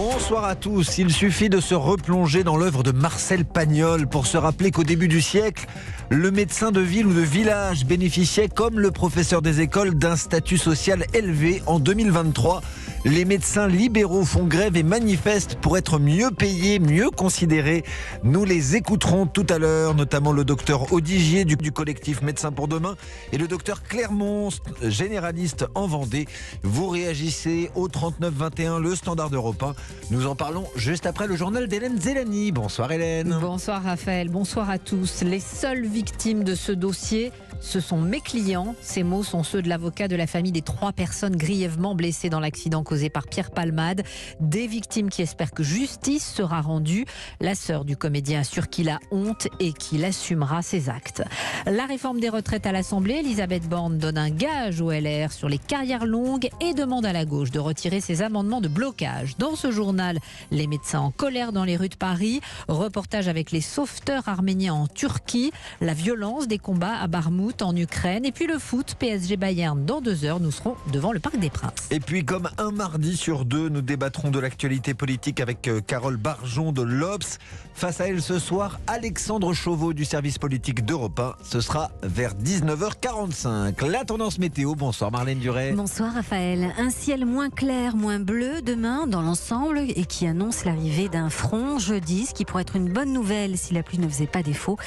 Bonsoir à tous. Il suffit de se replonger dans l'œuvre de Marcel Pagnol pour se rappeler qu'au début du siècle, le médecin de ville ou de village bénéficiait, comme le professeur des écoles, d'un statut social élevé. En 2023, les médecins libéraux font grève et manifestent pour être mieux payés, mieux considérés. Nous les écouterons tout à l'heure, notamment le docteur Audigier du collectif Médecins pour demain et le docteur Clermont, généraliste en Vendée. Vous réagissez au 3921, le standard d'Europe 1. Nous en parlons juste après le journal d'Hélène Zélani. Bonsoir Hélène. Bonsoir Raphaël, bonsoir à tous. Les seules victimes de ce dossier, ce sont mes clients. Ces mots sont ceux de l'avocat de la famille des 3 personnes grièvement blessées dans l'accident causé par Pierre Palmade. Des victimes qui espèrent que justice sera rendue. La sœur du comédien assure qu'il a honte et qu'il assumera ses actes. La réforme des retraites à l'Assemblée, Elisabeth Borne donne un gage au LR sur les carrières longues et demande à la gauche de retirer ses amendements de blocage. Dans ce journal, les médecins en colère dans les rues de Paris. Reportage avec les sauveteurs arméniens en Turquie. La violence des combats à Barmout en Ukraine. Et puis le foot, PSG Bayern dans 2 heures. Nous serons devant le Parc des Princes. Et puis comme un mardi sur 2, nous débattrons de l'actualité politique avec Carole Barjon de l'Obs. Face à elle ce soir, Alexandre Chauveau du service politique d'Europe 1. Ce sera vers 19h45. La tendance météo. Bonsoir Marlène Duret. Bonsoir Raphaël. Un ciel moins clair, moins bleu demain dans l'ensemble et qui annonce l'arrivée d'un front jeudi, ce qui pourrait être une bonne nouvelle si la pluie ne faisait pas défaut.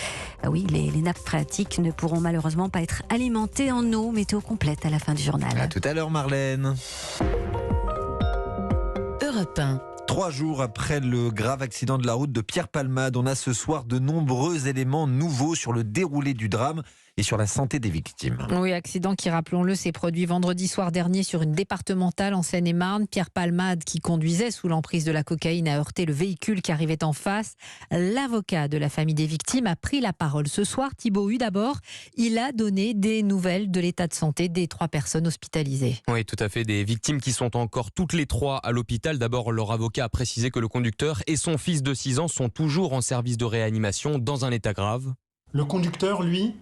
Oui, les nappes phréatiques ne pourront malheureusement pas être alimentées en eau. Météo complète à la fin du journal. À tout à l'heure Marlène. Europe 1. 3 jours après le grave accident de la route de Pierre Palmade, on a ce soir de nombreux éléments nouveaux sur le déroulé du drame et sur la santé des victimes. Oui, accident qui, rappelons-le, s'est produit vendredi soir dernier sur une départementale en Seine-et-Marne. Pierre Palmade, qui conduisait sous l'emprise de la cocaïne, a heurté le véhicule qui arrivait en face. L'avocat de la famille des victimes a pris la parole ce soir. Thibaut Hu, d'abord, il a donné des nouvelles de l'état de santé des 3 personnes hospitalisées. Oui, tout à fait. Des victimes qui sont encore toutes les 3 à l'hôpital. D'abord, leur avocat a précisé que le conducteur et son fils de 6 ans sont toujours en service de réanimation dans un état grave. Le conducteur, lui,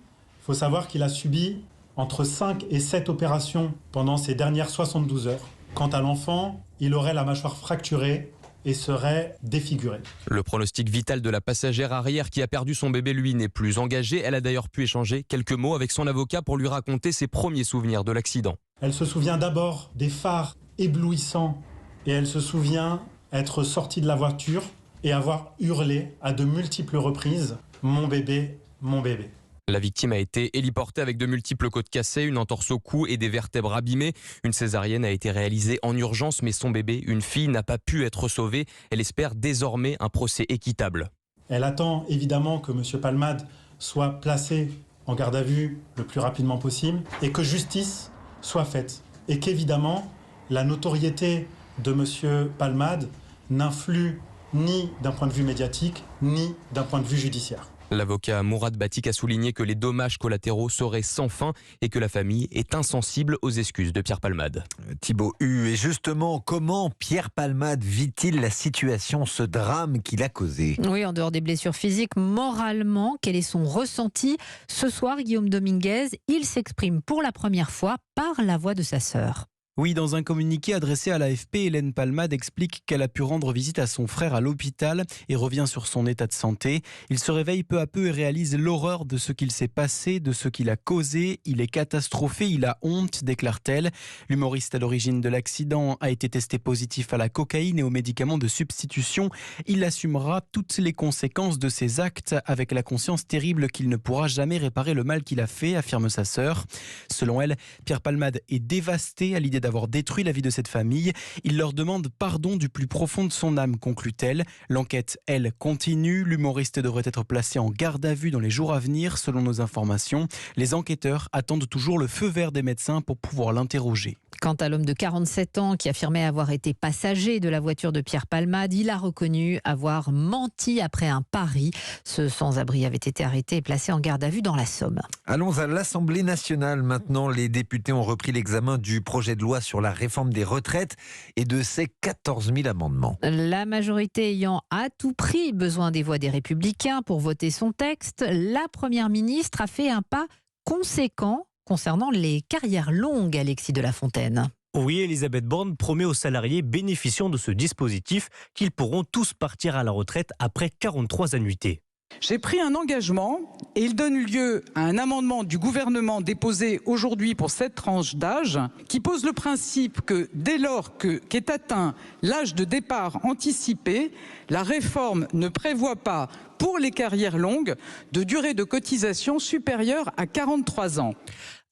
il faut savoir qu'il a subi entre 5 et 7 opérations pendant ces dernières 72 heures. Quant à l'enfant, il aurait la mâchoire fracturée et serait défiguré. Le pronostic vital de la passagère arrière qui a perdu son bébé, lui, n'est plus engagé. Elle a d'ailleurs pu échanger quelques mots avec son avocat pour lui raconter ses premiers souvenirs de l'accident. Elle se souvient d'abord des phares éblouissants et elle se souvient être sortie de la voiture et avoir hurlé à de multiples reprises « Mon bébé, mon bébé ». La victime a été héliportée avec de multiples côtes cassées, une entorse au cou et des vertèbres abîmées. Une césarienne a été réalisée en urgence, mais son bébé, une fille, n'a pas pu être sauvée. Elle espère désormais un procès équitable. Elle attend évidemment que M. Palmade soit placé en garde à vue le plus rapidement possible et que justice soit faite. Et qu'évidemment, la notoriété de M. Palmade n'influe ni d'un point de vue médiatique, ni d'un point de vue judiciaire. L'avocat Mourad Batik a souligné que les dommages collatéraux seraient sans fin et que la famille est insensible aux excuses de Pierre Palmade. Thibaut Hu, et justement, comment Pierre Palmade vit-il la situation, ce drame qu'il a causé ? Oui, en dehors des blessures physiques, moralement, quel est son ressenti ? Ce soir, Guillaume Dominguez, il s'exprime pour la première fois par la voix de sa sœur. Oui, dans un communiqué adressé à l'AFP, Hélène Palmade explique qu'elle a pu rendre visite à son frère à l'hôpital et revient sur son état de santé. Il se réveille peu à peu et réalise l'horreur de ce qu'il s'est passé, de ce qu'il a causé. Il est catastrophé, il a honte, déclare-t-elle. L'humoriste à l'origine de l'accident a été testé positif à la cocaïne et aux médicaments de substitution. Il assumera toutes les conséquences de ses actes avec la conscience terrible qu'il ne pourra jamais réparer le mal qu'il a fait, affirme sa sœur. Selon elle, Pierre Palmade est dévasté à l'idée d'avoir détruit la vie de cette famille. Il leur demande pardon du plus profond de son âme, conclut-elle. L'enquête, elle, continue. L'humoriste devrait être placé en garde à vue dans les jours à venir, selon nos informations. Les enquêteurs attendent toujours le feu vert des médecins pour pouvoir l'interroger. Quant à l'homme de 47 ans qui affirmait avoir été passager de la voiture de Pierre Palmade, il a reconnu avoir menti après un pari. Ce sans-abri avait été arrêté et placé en garde à vue dans la Somme. Allons à l'Assemblée nationale maintenant. Les députés ont repris l'examen du projet de loi sur la réforme des retraites et de ses 14 000 amendements. La majorité ayant à tout prix besoin des voix des Républicains pour voter son texte, la Première ministre a fait un pas conséquent concernant les carrières longues, Alexis de la Fontaine. Oui, Elisabeth Borne promet aux salariés bénéficiant de ce dispositif qu'ils pourront tous partir à la retraite après 43 annuités. J'ai pris un engagement et il donne lieu à un amendement du gouvernement déposé aujourd'hui pour cette tranche d'âge qui pose le principe que dès lors qu'est atteint l'âge de départ anticipé, la réforme ne prévoit pas pour les carrières longues de durée de cotisation supérieure à 43 ans.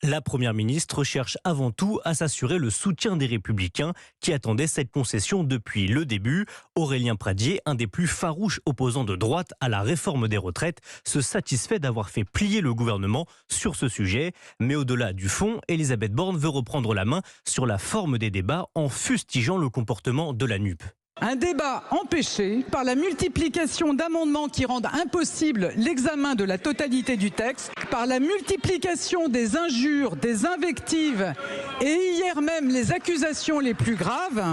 La Première ministre cherche avant tout à s'assurer le soutien des Républicains qui attendaient cette concession depuis le début. Aurélien Pradier, un des plus farouches opposants de droite à la réforme des retraites, se satisfait d'avoir fait plier le gouvernement sur ce sujet. Mais au-delà du fond, Elisabeth Borne veut reprendre la main sur la forme des débats en fustigeant le comportement de la NUP. Un débat empêché par la multiplication d'amendements qui rendent impossible l'examen de la totalité du texte, par la multiplication des injures, des invectives et hier même les accusations les plus graves.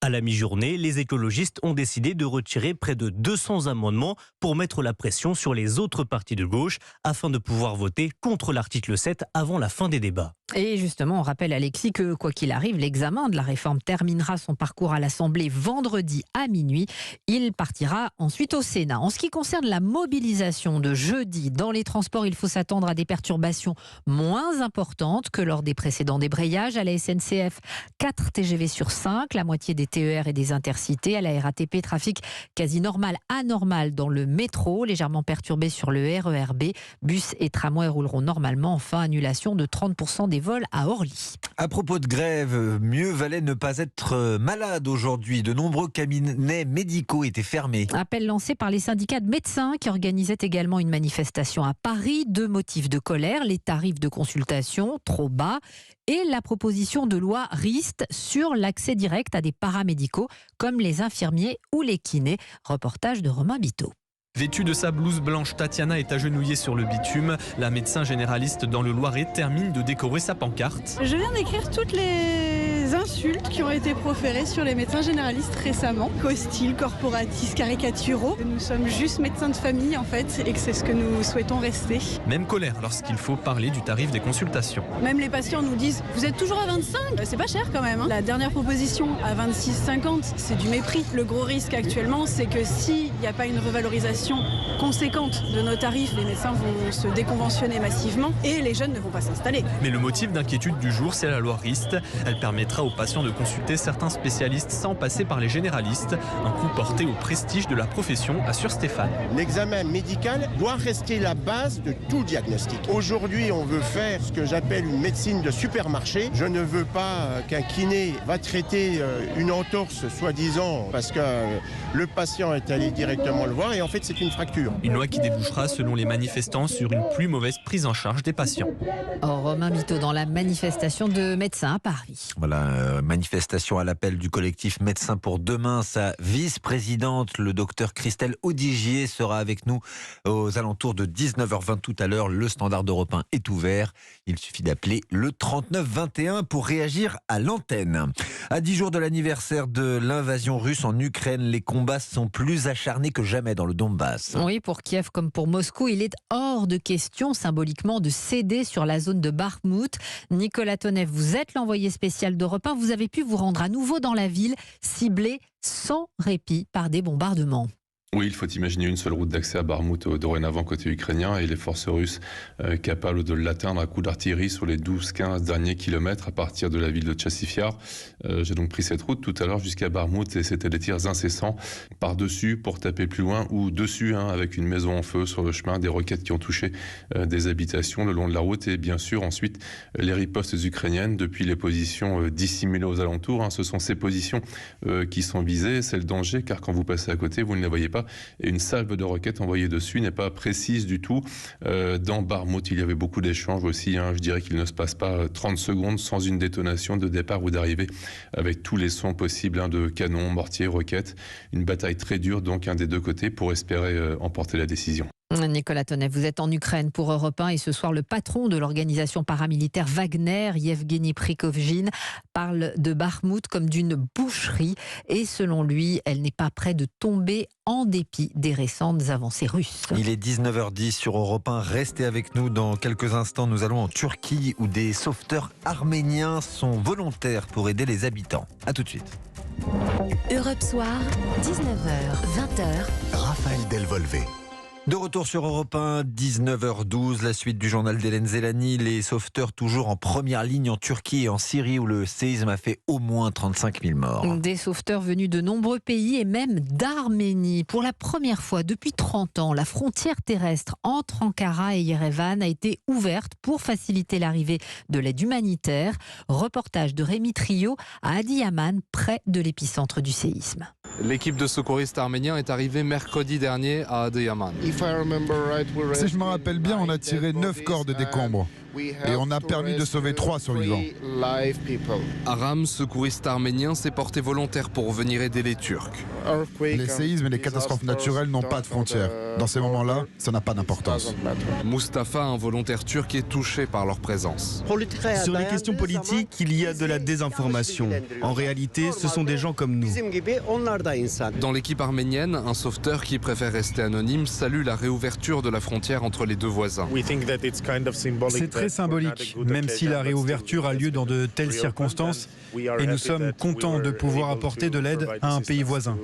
À la mi-journée, les écologistes ont décidé de retirer près de 200 amendements pour mettre la pression sur les autres partis de gauche afin de pouvoir voter contre l'article 7 avant la fin des débats. Et justement, on rappelle Alexis que quoi qu'il arrive, l'examen de la réforme terminera son parcours à l'Assemblée vendredi à minuit. Il partira ensuite au Sénat. En ce qui concerne la mobilisation de jeudi dans les transports, il faut s'attendre à des perturbations moins importantes que lors des précédents débrayages. À la SNCF, 4 TGV sur 5, la moitié des TER et des intercités. À la RATP, trafic quasi normal, anormal dans le métro, légèrement perturbé sur le RER B. Bus et tramway rouleront normalement. Enfin, annulation de 30% des vols à Orly. À propos de grève, mieux valait ne pas être malade aujourd'hui. De nombreux cabinets médicaux étaient fermés. Appel lancé par les syndicats de médecins qui organisaient également une manifestation à Paris. 2 motifs de colère, les tarifs de consultation trop bas et la proposition de loi RIST sur l'accès direct à des paramédicaux comme les infirmiers ou les kinés. Reportage de Romain Biteau. Vêtue de sa blouse blanche, Tatiana est agenouillée sur le bitume. La médecin généraliste dans le Loiret termine de décorer sa pancarte. Je viens d'écrire toutes les insultes qui ont été proférées sur les médecins généralistes récemment. Hostiles, corporatistes, caricaturaux. Nous sommes juste médecins de famille en fait et que c'est ce que nous souhaitons rester. Même colère lorsqu'il faut parler du tarif des consultations. Même les patients nous disent « Vous êtes toujours à 25 ?» C'est pas cher quand même. Hein. La dernière proposition à 26,50, c'est du mépris. Le gros risque actuellement, c'est que s'il n'y a pas une revalorisation conséquente de nos tarifs, les médecins vont se déconventionner massivement et les jeunes ne vont pas s'installer. Mais le motif d'inquiétude du jour, c'est la loi RIST. Elle permettra aux patients de consulter certains spécialistes sans passer par les généralistes. Un coup porté au prestige de la profession, assure Stéphane. L'examen médical doit rester la base de tout diagnostic. Aujourd'hui, on veut faire ce que j'appelle une médecine de supermarché. Je ne veux pas qu'un kiné va traiter une entorse, soi-disant, parce que le patient est allé directement le voir et en fait, c'est une fracture. Une loi qui débouchera, selon les manifestants, sur une plus mauvaise prise en charge des patients. Romain Biteau dans la manifestation de médecins à Paris. Voilà, manifestation à l'appel du collectif Médecins pour demain. Sa vice-présidente, le docteur Christelle Audigier, sera avec nous aux alentours de 19h20 tout à l'heure. Le standard d'Europe 1 est ouvert. Il suffit d'appeler le 3921 pour réagir à l'antenne. À 10 jours de l'anniversaire de l'invasion russe en Ukraine, les combats sont plus acharnés que jamais dans le Donbass. Oui, pour Kiev comme pour Moscou, il est hors de question symboliquement de céder sur la zone de Bakhmout. Nicolas Tonev, vous êtes l'envoyé spécial d'Europe 1. Vous avez pu vous rendre à nouveau dans la ville, ciblée sans répit par des bombardements. Oui, il faut imaginer une seule route d'accès à Bakhmout dorénavant côté ukrainien et les forces russes capables de l'atteindre à coups d'artillerie sur les 12-15 derniers kilomètres à partir de la ville de Tchassifiar. J'ai donc pris cette route tout à l'heure jusqu'à Bakhmout et c'était des tirs incessants par-dessus pour taper plus loin ou dessus avec une maison en feu sur le chemin, des roquettes qui ont touché des habitations le long de la route et bien sûr ensuite les ripostes ukrainiennes depuis les positions dissimulées aux alentours. Ce sont ces positions qui sont visées, c'est le danger car quand vous passez à côté, vous ne les voyez pas. Et une salve de roquettes envoyée dessus n'est pas précise du tout. Dans Bakhmout, il y avait beaucoup d'échanges aussi. Je dirais qu'il ne se passe pas 30 secondes sans une détonation de départ ou d'arrivée, avec tous les sons possibles de canons, mortiers, roquettes. Une bataille très dure donc des deux côtés pour espérer emporter la décision. Nicolas Tonnet, vous êtes en Ukraine pour Europe 1 et ce soir, le patron de l'organisation paramilitaire Wagner, Yevgeny Prikovjin, parle de Bakhmout comme d'une boucherie et selon lui, elle n'est pas près de tomber en dépit des récentes avancées russes. Il est 19h10 sur Europe 1. Restez avec nous dans quelques instants. Nous allons en Turquie où des sauveteurs arméniens sont volontaires pour aider les habitants. A tout de suite. Europe Soir, 19h, 20h. Raphaël Delvolvé. De retour sur Europe 1, 19h12, la suite du journal d'Hélène Zellani. Les sauveteurs toujours en première ligne en Turquie et en Syrie où le séisme a fait au moins 35 000 morts. Des sauveteurs venus de nombreux pays et même d'Arménie. Pour la première fois depuis 30 ans, la frontière terrestre entre Ankara et Yerevan a été ouverte pour faciliter l'arrivée de l'aide humanitaire. Reportage de Rémi Trio à Adiyaman, près de l'épicentre du séisme. L'équipe de secouristes arméniens est arrivée mercredi dernier à Adiyaman. Si je me rappelle bien, on a tiré 9 corps de décombres et on a permis de sauver 3 survivants. Aram, secouriste arménien, s'est porté volontaire pour venir aider les Turcs. Les séismes et les catastrophes naturelles n'ont pas de frontières. Dans ces moments-là, ça n'a pas d'importance. Mustapha, un volontaire turc, est touché par leur présence. Sur les questions politiques, il y a de la désinformation. En réalité, ce sont des gens comme nous. Dans l'équipe arménienne, un sauveteur qui préfère rester anonyme salue la réouverture de la frontière entre les deux voisins. C'est très symbolique, même si la réouverture a lieu dans de telles circonstances, et nous sommes contents de pouvoir apporter de l'aide à un pays voisin.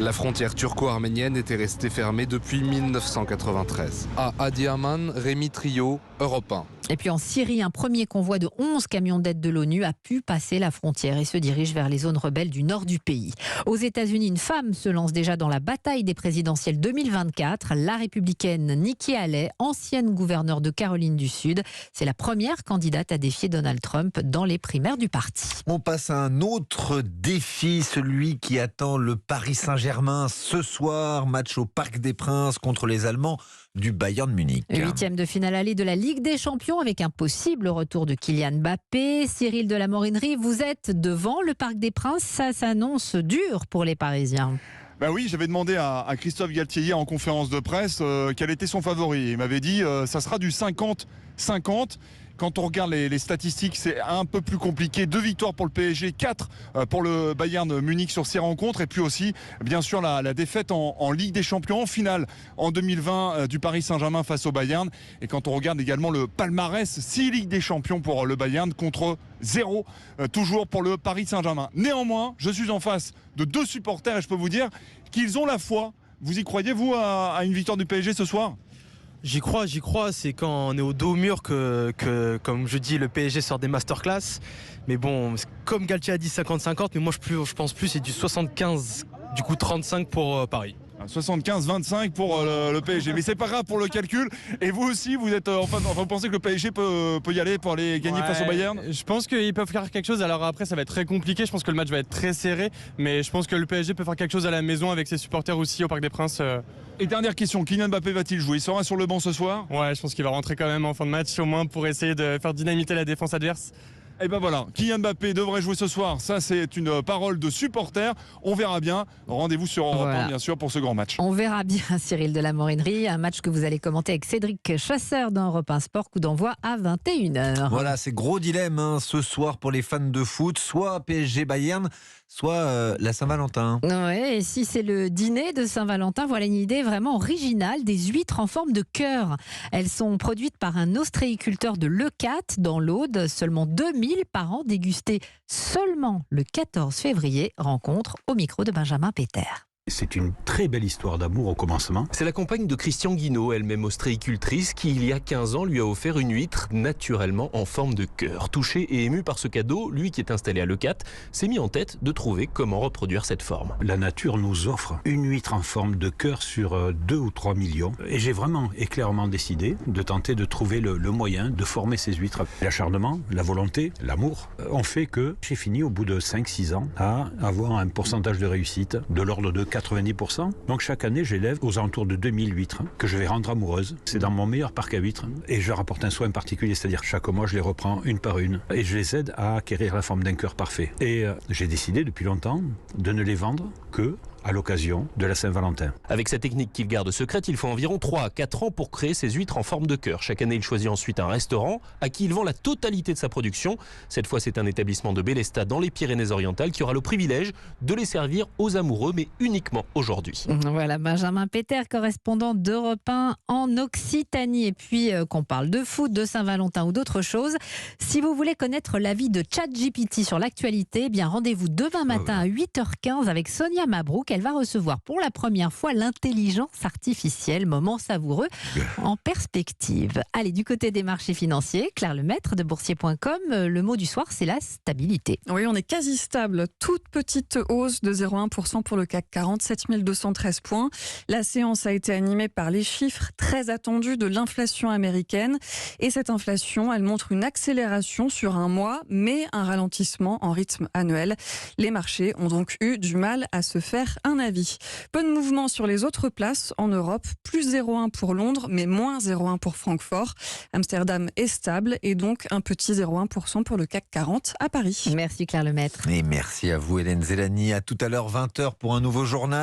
La frontière turco-arménienne était restée fermée depuis 1993. À Adiyaman, Rémi Trio, Europe 1. Et puis en Syrie, un premier convoi de 11 camions d'aide de l'ONU a pu passer la frontière et se dirige vers les zones rebelles du nord du pays. Aux États-Unis, une femme se lance déjà dans la bataille des présidentielles 2024. La républicaine Nikki Haley, ancienne gouverneure de Caroline du Sud, c'est la première candidate à défier Donald Trump dans les primaires du parti. On passe à un autre défi, celui qui attend le Paris Saint-Germain ce soir. Match au Parc des Princes contre les Allemands du Bayern Munich. 8e de finale aller de la Ligue des Champions avec un possible retour de Kylian Mbappé. Cyril de la Morinerie, vous êtes devant le Parc des Princes. Ça s'annonce dur pour les Parisiens. Ben oui, j'avais demandé à Christophe Galtier en conférence de presse quel était son favori. Il m'avait dit ça sera du 50-50. Quand on regarde les statistiques, c'est un peu plus compliqué. 2 victoires pour le PSG, 4 pour le Bayern Munich sur ces rencontres. Et puis aussi, bien sûr, la défaite en Ligue des Champions en finale en 2020 du Paris Saint-Germain face au Bayern. Et quand on regarde également le palmarès, 6 Ligues des Champions pour le Bayern contre 0 toujours pour le Paris Saint-Germain. Néanmoins, je suis en face de 2 supporters et je peux vous dire qu'ils ont la foi. Vous y croyez, vous, à une victoire du PSG ce soir ? J'y crois. C'est quand on est au dos au mur que, comme je dis, le PSG sort des masterclass. Mais bon, comme Galtier a dit 50-50, mais moi je pense plus c'est du 75, du coup 35 pour Paris. 75-25 pour le PSG. Mais c'est pas grave pour le calcul. Et vous aussi, vous êtes vous pensez que le PSG peut y aller pour aller gagner face au Bayern ? Je pense qu'ils peuvent faire quelque chose. Alors après, ça va être très compliqué. Je pense que le match va être très serré. Mais je pense que le PSG peut faire quelque chose à la maison avec ses supporters aussi au Parc des Princes. Et dernière question, Kylian Mbappé va-t-il jouer ? Il sera sur le banc ce soir ? Ouais, je pense qu'il va rentrer quand même en fin de match, au moins pour essayer de faire dynamiter la défense adverse. Et ben voilà, Kylian Mbappé devrait jouer ce soir. Ça, c'est une parole de supporter. On verra bien. Rendez-vous sur Europe 1, bien sûr, pour ce grand match. On verra bien, Cyril de la Morinerie. Un match que vous allez commenter avec Cédric Chasseur dans Europe 1 Sport. Coup d'envoi à 21h. Voilà, c'est gros dilemme ce soir pour les fans de foot. Soit PSG Bayern, soit la Saint-Valentin. Ouais, et si c'est le dîner de Saint-Valentin, voilà une idée vraiment originale, des huîtres en forme de cœur. Elles sont produites par un ostréiculteur de Leucate dans l'Aude. Seulement 2000 par an, dégustées seulement le 14 février. Rencontre au micro de Benjamin Péter. C'est une très belle histoire d'amour au commencement. C'est la compagne de Christian Guinaud, elle-même ostréicultrice, qui il y a 15 ans lui a offert une huître naturellement en forme de cœur. Touché et ému par ce cadeau, lui qui est installé à Leucate s'est mis en tête de trouver comment reproduire cette forme. La nature nous offre une huître en forme de cœur sur 2 ou 3 millions. Et j'ai vraiment et clairement décidé de tenter de trouver le moyen de former ces huîtres. L'acharnement, la volonté, l'amour ont fait que j'ai fini au bout de 5-6 ans à avoir un pourcentage de réussite de l'ordre de 90%. Donc chaque année, j'élève aux alentours de 2000 huîtres que je vais rendre amoureuses. C'est dans mon meilleur parc à huîtres et je leur apporte un soin particulier, c'est-à-dire chaque mois, je les reprends une par une et je les aide à acquérir la forme d'un cœur parfait. Et j'ai décidé depuis longtemps de ne les vendre que à l'occasion de la Saint-Valentin. Avec sa technique qu'il garde secrète, il faut environ 3 à 4 ans pour créer ses huîtres en forme de cœur. Chaque année, il choisit ensuite un restaurant à qui il vend la totalité de sa production. Cette fois, c'est un établissement de Bélestat dans les Pyrénées-Orientales qui aura le privilège de les servir aux amoureux, mais uniquement aujourd'hui. Voilà, Benjamin Péter, correspondant d'Europe 1 en Occitanie. Et puis, qu'on parle de foot, de Saint-Valentin ou d'autre chose, si vous voulez connaître l'avis de ChatGPT sur l'actualité, eh bien rendez-vous demain matin à 8h15 avec Sonia Mabrouk. Elle va recevoir pour la première fois l'intelligence artificielle, moment savoureux en perspective. Allez, du côté des marchés financiers, Claire Lemaître de boursier.com, le mot du soir, c'est la stabilité. Oui, on est quasi stable. Toute petite hausse de 0,1% pour le CAC 40, 7213 points. La séance a été animée par les chiffres très attendus de l'inflation américaine. Et cette inflation, elle montre une accélération sur un mois, mais un ralentissement en rythme annuel. Les marchés ont donc eu du mal à se faire un avis. Peu de mouvement sur les autres places en Europe, plus 0,1 pour Londres, mais moins 0,1 pour Francfort. Amsterdam est stable et donc un petit 0,1% pour le CAC 40 à Paris. Merci Claire Lemaître. Et merci à vous Hélène Zélani. À tout à l'heure 20h pour un nouveau journal.